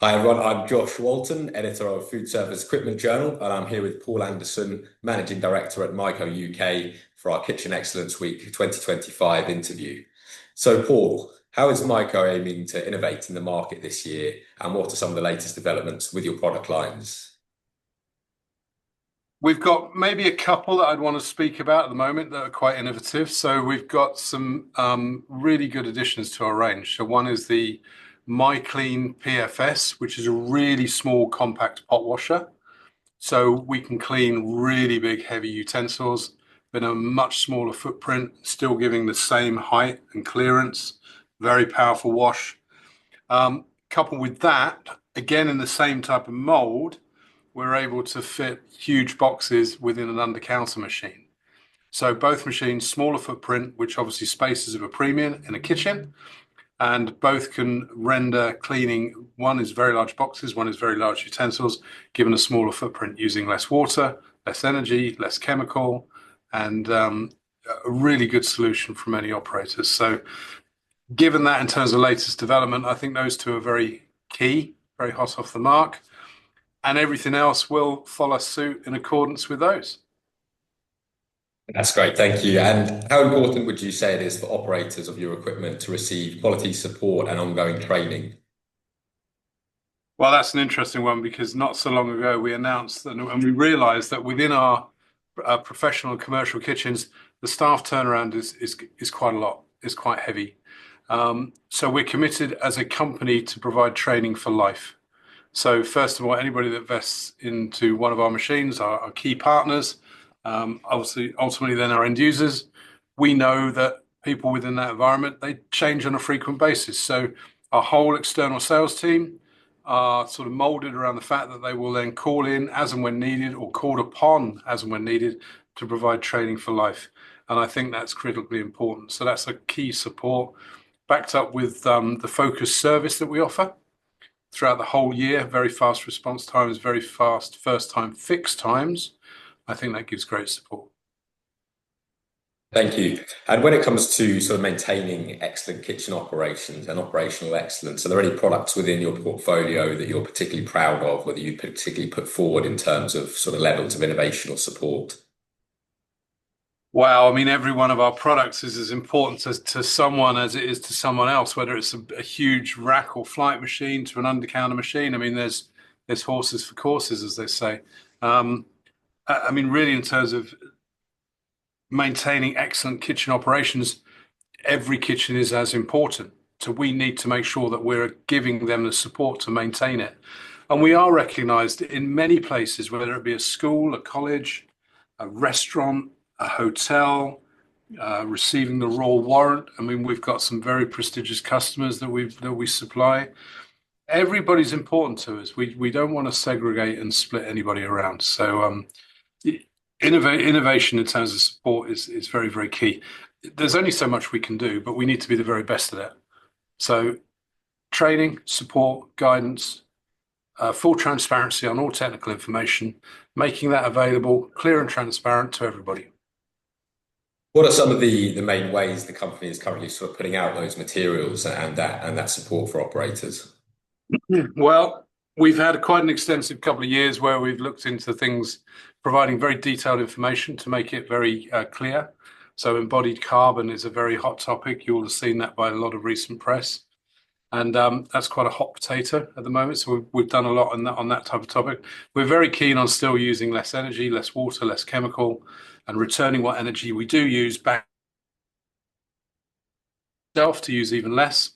Hi everyone, I'm Josh Walton, editor of Food Service Equipment Journal, and I'm here with Paul Anderson, Managing Director at Meiko UK, for our Kitchen Excellence Week 2025 interview. So, Paul, how is Meiko aiming to innovate in the market this year, and what are some of the latest developments with your product lines? We've got maybe a couple that I'd want to speak about at the moment that are quite innovative. So we've got some really good additions to our range. So one is the MyClean PFS, which is a really small compact pot washer. So we can clean really big, heavy utensils in a much smaller footprint, still giving the same height and clearance. Very powerful wash. Coupled with that, again in the same type of mold, we're able to fit huge boxes within an under-counter machine. So both machines, smaller footprint, which obviously space is of a premium in a kitchen, and both can render cleaning. One is very large boxes, one is very large utensils, given a smaller footprint, using less water, less energy, less chemical, and a really good solution for many operators. So given that in terms of latest development, I think those two are very key, very hot off the mark, and everything else will follow suit in accordance with those. That's great, thank you. And how important would you say it is for operators of your equipment to receive quality support and ongoing training? Well, that's an interesting one because not so long ago we announced that, and we realized that within our professional and commercial kitchens, the staff turnaround is quite a lot, is quite heavy. So we're committed as a company to provide training for life. So first of all, anybody that vests into one of our machines are key partners. Obviously, ultimately, then our end users. We know that people within that environment, they change on a frequent basis. So our whole external sales team are sort of molded around the fact that they will then call in as and when needed, or called upon as and when needed, to provide training for life. And I think that's critically important. So that's a key support, backed up with the focused service that we offer throughout the whole year. Very fast response times, very fast first time fix times. I think that gives great support. Thank you. And when it comes to sort of maintaining excellent kitchen operations and operational excellence, are there any products within your portfolio that you're particularly proud of, whether you particularly put forward in terms of sort of levels of innovation or support? Wow, I mean, every one of our products is as important to someone as it is to someone else, whether it's a huge rack or flight machine to an under-counter machine. I mean, there's horses for courses, as they say. I mean, really, in terms of maintaining excellent kitchen operations, every kitchen is as important. So we need to make sure that we're giving them the support to maintain it. And we are recognized in many places, whether it be a school, a college, a restaurant, a hotel, receiving the Royal Warrant. I mean, we've got some very prestigious customers that we supply. Everybody's important to us. We don't want to segregate and split anybody around. So innovation in terms of support is very, very key. There's only so much we can do, but we need to be the very best at it. So training, support, guidance, full transparency on all technical information, making that available, clear and transparent to everybody. What are some of the main ways the company is currently sort of putting out those materials and that support for operators? Well, we've had quite an extensive couple of years where we've looked into things, providing very detailed information to make it very clear. So embodied carbon is a very hot topic. You will have seen that by a lot of recent press. And that's quite a hot potato at the moment. So we've done a lot on that type of topic. We're very keen on still using less energy, less water, less chemical, and returning what energy we do use back to use even less.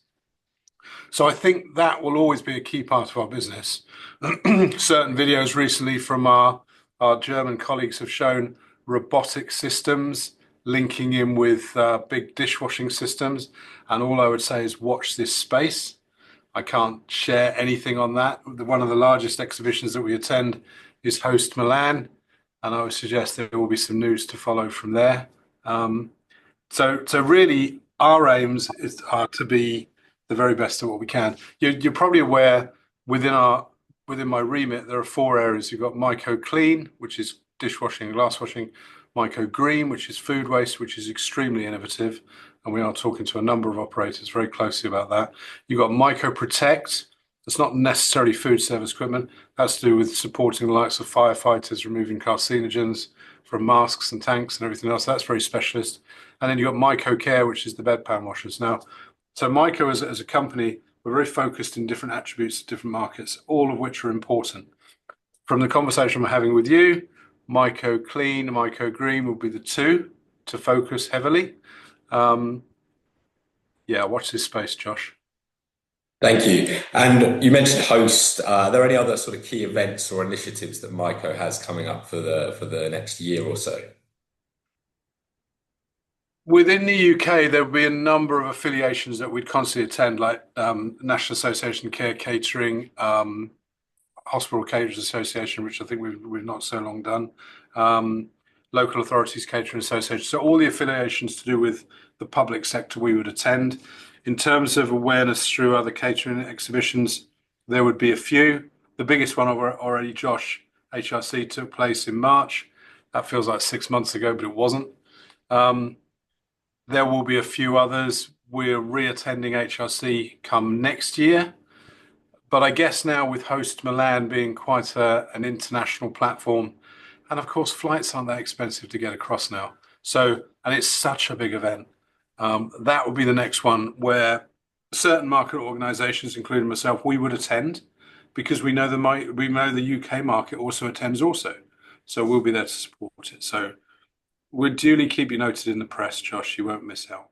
So I think that will always be a key part of our business. Certain videos recently from our German colleagues have shown robotic systems linking in with big dishwashing systems. And all I would say is watch this space. I can't share anything on that. One of the largest exhibitions that we attend is Host Milan, and I would suggest there will be some news to follow from there. So really, our aims are to be the very best at what we can. You're probably aware within my remit there are four areas. You've got Meiko Clean, which is dishwashing and glass washing; Meiko Green, which is food waste, which is extremely innovative, and we are talking to a number of operators very closely about that. You've got Meiko Protect, It's not necessarily food service equipment. That's to do with supporting the likes of firefighters, removing carcinogens from masks and tanks and everything else. That's very specialist. And then you've got Meiko Care, which is the bedpan washers. Now, so Meiko as a company, we're very focused in different attributes, different markets, all of which are important. From the conversation we're having with you, Meiko Clean, Meiko Green will be the two to focus heavily. Yeah, watch this space, Josh. Thank you. And you mentioned host. Are there any other sort of key events or initiatives that Maiko has coming up for the next year or so? Within the UK, there will be a number of affiliations that we'd constantly attend, like National Association of Care Catering, Hospital Caterers Association, which I think we've not so long done, Local Authorities Catering Association. So all the affiliations to do with the public sector we would attend. In terms of awareness through other catering exhibitions, there would be a few. The biggest one already, Josh, HRC, took place in March. That feels like 6 months ago, but it wasn't. There will be a few others. We're re-attending HRC come next year. But I guess now with Host Milan being quite an international platform, and of course flights aren't that expensive to get across now. So, and it's such a big event. That would be the next one where certain market organisations, including myself, we would attend because we know the UK market also attends also. So we'll be there to support it. So we'll duly keep you noted in the press, Josh. You won't miss out.